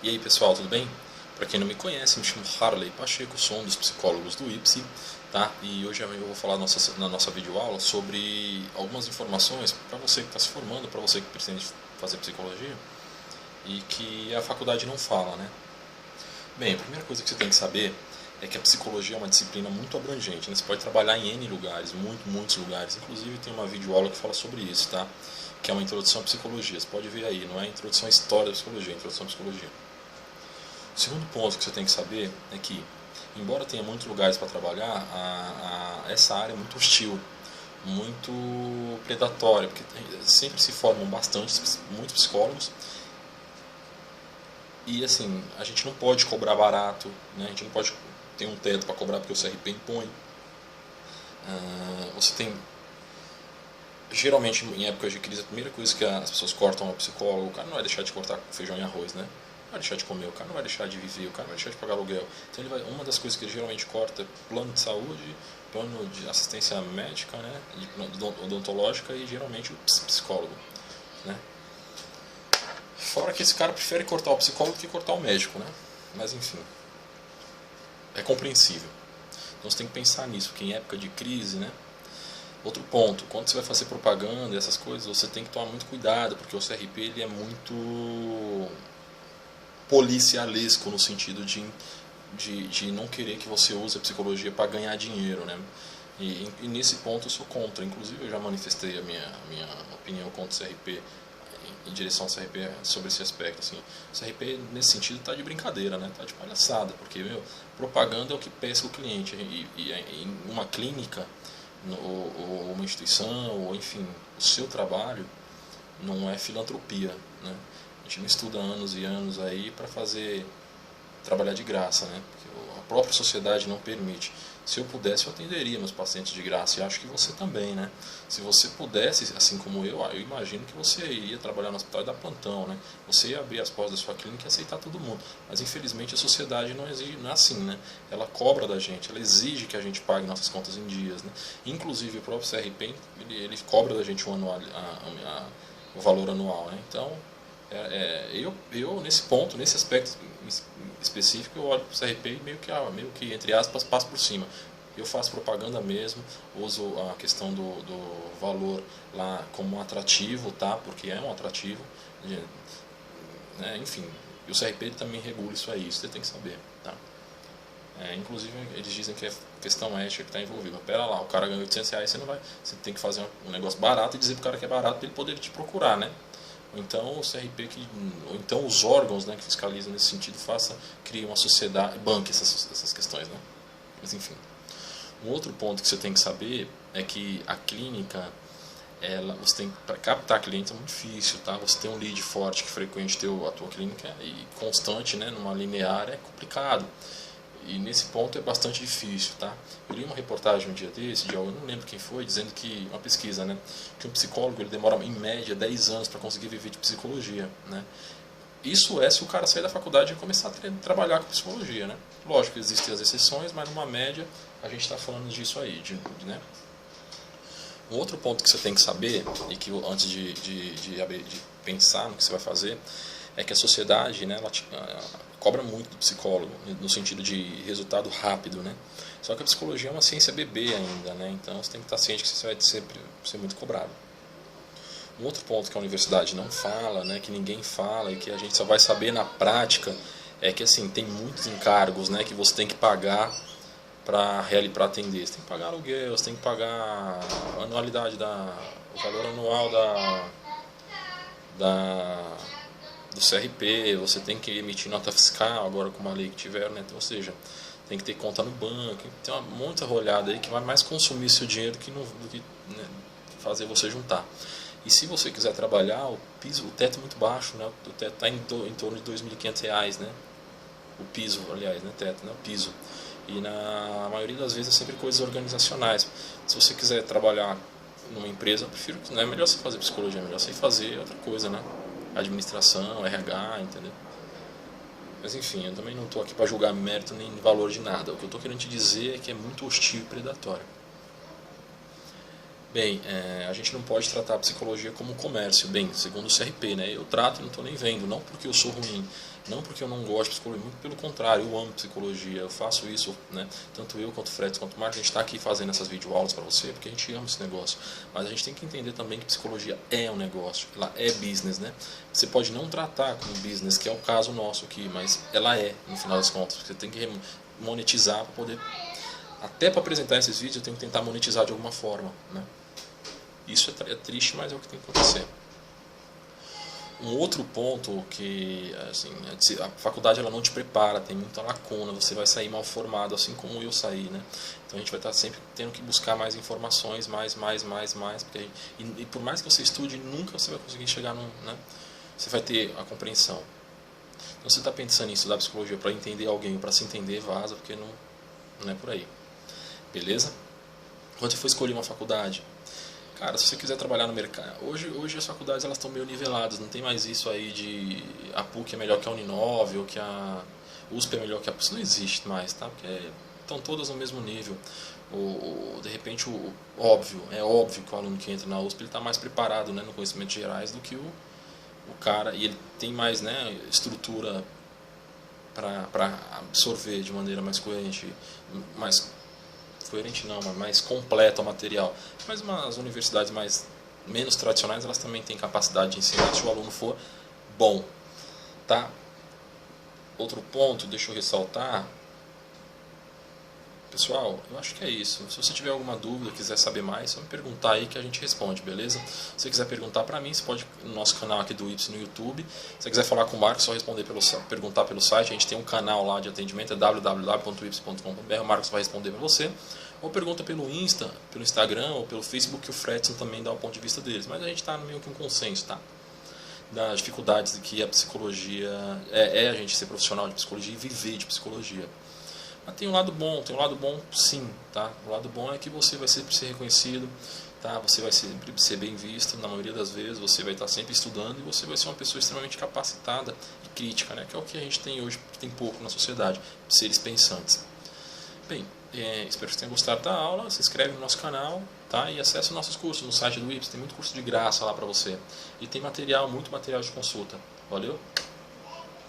E aí pessoal, tudo bem? Para quem não me conhece, me chamo Harley Pacheco, sou um dos psicólogos do IPSI, tá? E hoje eu vou falar na nossa videoaula sobre algumas informações para você que está se formando, para você que pretende fazer psicologia e que a faculdade não fala, né? Bem, a primeira coisa que você tem que saber é que a psicologia é uma disciplina muito abrangente, né? Você pode trabalhar em N lugares, muitos lugares. Inclusive tem uma videoaula que fala sobre isso, tá? Que é uma introdução à psicologia. Você pode ver aí, não é introdução à história da psicologia, é introdução à psicologia. O segundo ponto que você tem que saber é que, embora tenha muitos lugares para trabalhar, essa área é muito hostil, muito predatória, porque sempre se formam muitos psicólogos e assim, a gente não pode cobrar barato, né? A gente não pode ter um teto para cobrar porque o CRP impõe. Você tem, geralmente em épocas de crise, a primeira coisa que as pessoas cortam é o psicólogo. O cara não vai deixar de cortar feijão e arroz, né? Não vai deixar de comer, o cara não vai deixar de viver, o cara não vai deixar de pagar aluguel. Então uma das coisas que ele geralmente corta é plano de saúde, plano de assistência médica, né, odontológica e geralmente o psicólogo, né. Fora que esse cara prefere cortar o psicólogo do que cortar o médico, né. Mas enfim, é compreensível. Então você tem que pensar nisso, porque em época de crise, né. Outro ponto, quando você vai fazer propaganda e essas coisas, você tem que tomar muito cuidado, porque o CRP ele é muito policialesco no sentido de não querer que você use a psicologia para ganhar dinheiro, né? E nesse ponto eu sou contra. Inclusive eu já manifestei a minha opinião contra o CRP, em direção ao CRP sobre esse aspecto. Assim, o CRP nesse sentido está de brincadeira, né? Tá de palhaçada, porque propaganda é o que pesca o cliente. E em uma clínica, ou uma instituição, ou enfim, o seu trabalho não é filantropia, né? A gente não estuda anos e anos aí para trabalhar de graça, né? Porque a própria sociedade não permite. Se eu pudesse, eu atenderia meus pacientes de graça, e acho que você também, né? Se você pudesse, assim como eu imagino que você iria trabalhar no hospital e dar plantão, né? Você ia abrir as portas da sua clínica e aceitar todo mundo. Mas infelizmente a sociedade não exige, não é assim, né? Ela cobra da gente, ela exige que a gente pague nossas contas em dias, né? Inclusive o próprio CRP, ele cobra da gente o valor anual, né? Então, eu nesse ponto, nesse aspecto específico, eu olho para o CRP e meio que, entre aspas, passo por cima. Eu faço propaganda mesmo, uso a questão do valor lá como um atrativo, tá? Porque é um atrativo, né? Enfim, e o CRP ele também regula isso aí, isso você tem que saber, tá? Inclusive eles dizem que é questão ética que está envolvida. Mas pera lá, o cara ganha R$ 800, você tem que fazer um negócio barato e dizer pro cara que é barato para ele poder te procurar, né? Ou então o CRP ou então os órgãos, né, que fiscalizam nesse sentido criem uma sociedade, banque essas questões, né? Mas enfim. Um outro ponto que você tem que saber é que a clínica, você tem para captar clientes é muito difícil, tá? Você tem um lead forte que frequente a tua clínica e constante, né, numa linear é complicado. E nesse ponto é bastante difícil, tá? Eu li uma reportagem um dia desse, eu não lembro quem foi, dizendo que, uma pesquisa, né? Que um psicólogo ele demora em média 10 anos para conseguir viver de psicologia, né? Isso é se o cara sair da faculdade e começar a trabalhar com psicologia, né? Lógico que existem as exceções, mas numa média a gente está falando disso aí, né? Um outro ponto que você tem que saber, e que antes de pensar no que você vai fazer, é que a sociedade, né, ela cobra muito do psicólogo, no sentido de resultado rápido, né? Só que a psicologia é uma ciência bebê ainda, né? Então você tem que estar ciente que você vai ser muito cobrado. Um outro ponto que a universidade não fala, né, que ninguém fala e que a gente só vai saber na prática, é que assim, tem muitos encargos, né, que você tem que pagar para atender. Você tem que pagar aluguel, você tem que pagar a anualidade, o valor anual do CRP, você tem que emitir nota fiscal agora com uma lei que tiveram, né? Então, ou seja, tem que ter conta no banco, tem muita rolhada aí que vai mais consumir seu dinheiro do que né, fazer você juntar. E se você quiser trabalhar, o teto é muito baixo, né? O teto está em torno de R$ 2.500, né? O piso, aliás, né? Teto, né? O piso. E na maioria das vezes é sempre coisas organizacionais. Se você quiser trabalhar numa empresa, eu prefiro que não é melhor você fazer psicologia, é melhor você fazer outra coisa, né? Administração, RH, entendeu? Mas enfim, eu também não estou aqui para julgar mérito nem valor de nada. O que eu estou querendo te dizer é que é muito hostil e predatório. Bem, a gente não pode tratar a psicologia como comércio. Bem, segundo o CRP, né? Eu trato e não estou nem vendo, não porque eu sou ruim, não porque eu não gosto de psicologia, muito pelo contrário, eu amo psicologia, eu faço isso, né? Tanto eu quanto o Fred, quanto o Marcos, a gente está aqui fazendo essas videoaulas para você, porque a gente ama esse negócio. Mas a gente tem que entender também que psicologia é um negócio, ela é business, né? Você pode não tratar como business, que é o caso nosso aqui, mas ela é, no final das contas. Você tem que monetizar para poder... Até para apresentar esses vídeos eu tenho que tentar monetizar de alguma forma, né? Isso é triste, mas é o que tem que acontecer. Um outro ponto que assim, a faculdade ela não te prepara, tem muita lacuna, você vai sair mal formado, assim como eu saí, né? Então a gente vai estar sempre tendo que buscar mais informações, mais, porque, e por mais que você estude, nunca você vai conseguir chegar num, né? Você vai ter a compreensão. Então você está pensando em estudar psicologia para entender alguém, para se entender, vaza, porque não é por aí. Beleza? Quando você for escolher uma faculdade, cara, se você quiser trabalhar no mercado... Hoje as faculdades elas estão meio niveladas, não tem mais isso aí de a PUC é melhor que a Uninove, ou que a USP é melhor que a PUC. Isso não existe mais, tá? Porque estão todas no mesmo nível. De repente, é óbvio que o aluno que entra na USP está mais preparado, né, no conhecimentos gerais do que o cara, e ele tem mais, né, estrutura para absorver de maneira mais coerente, não, mas mais completo o material. Mas as universidades menos tradicionais, elas também têm capacidade de ensinar se o aluno for bom, tá? Outro ponto, deixa eu ressaltar. Pessoal, eu acho que é isso. Se você tiver alguma dúvida, quiser saber mais, só me perguntar aí que a gente responde, beleza? Se você quiser perguntar para mim, você pode ir no nosso canal aqui do Y no YouTube. Se você quiser falar com o Marcos, só perguntar pelo site. A gente tem um canal lá de atendimento, é www.y.com.br. O Marcos vai responder para você. Ou pergunta pelo Instagram ou pelo Facebook, que o Fredson também dá o ponto de vista deles. Mas a gente está meio que um consenso, tá? Das dificuldades que a psicologia é a gente ser profissional de psicologia e viver de psicologia. Mas tem um lado bom sim, tá? O lado bom é que você vai sempre ser reconhecido, tá? Você vai sempre ser bem visto, na maioria das vezes você vai estar sempre estudando e você vai ser uma pessoa extremamente capacitada e crítica, né? Que é o que a gente tem hoje, que tem pouco na sociedade, seres pensantes. Bem, espero que você tenha gostado da aula, se inscreve no nosso canal, tá? E acesse os nossos cursos no site do Y, tem muito curso de graça lá para você. E tem muito material de consulta. Valeu?